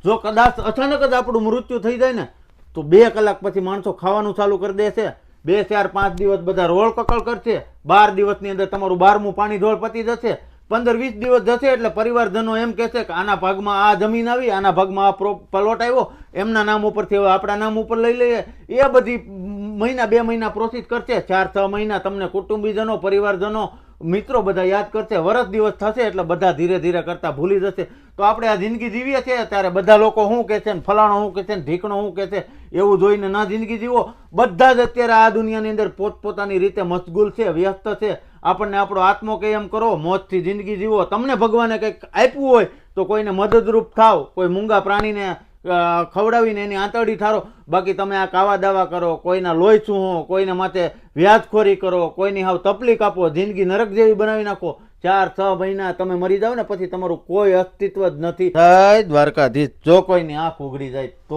જો કદાચ અચાનક જ આપણું મૃત્યુ થઈ જાય ને તો 2 કલાક પછી માણસો ખાવાનું ચાલુ કરી દેશે. 2, 4, 5 દિવસ બધા રોળ કકળ કરશે. 12 દિવસની અંદર તમારું 12મું પાણી ઢોળ પતી જશે. 15, 20 દિવસ જશે એટલે પરિવારજનો એમ કહેશે કે આના ભાગમાં આ જમીન આવી, આના ભાગમાં આ પ્લોટ આવ્યો, એમના નામ ઉપરથી હવે આપણા નામ ઉપર લઈ લઈએ. એ બધી મહિના 2 મહિના પ્રોસેસ કરશે. 4, 6 મહિના તમને કુટુંબીજનો, પરિવારજનો, મિત્રો બધા યાદ કરશે. વરસ દિવસ થશે એટલે બધા ધીરે ધીરે કરતા ભૂલી જશે. તો આપણે આ જિંદગી જીવીએ છીએ ત્યારે બધા લોકો શું કહે છે, ફલાણો શું કહે છે, ઢીકણો શું કહે છે, એવું જોઈને ના જિંદગી જીવો. બધા જ અત્યારે આ દુનિયાની અંદર પોતપોતાની રીતે મશગુલ છે, વ્યસ્ત છે. આપણને આપણો આત્મો કે એમ કરો, મોજથી જિંદગી જીવો. તમને ભગવાને કંઈક આપ્યું હોય તો કોઈને મદદરૂપ થાવ, કોઈ મૂંગા પ્રાણીને ખવડાવીને એની આંતરડી ઠારો. બાકી તમે આ કાવા દાવા કરો, કોઈના લોહી ચૂહો, કોઈને માથે વ્યાજખોરી કરો, કોઈની હાવ તકલીફ આપો, જિંદગી નરક જેવી બનાવી નાખો. 4, 6 મહિના તમે મરી જાવ ને પછી તમારું કોઈ અસ્તિત્વ જ નથી. જય દ્વારકાધીશ. જો કોઈની આંખ ઉઘડી જાય તો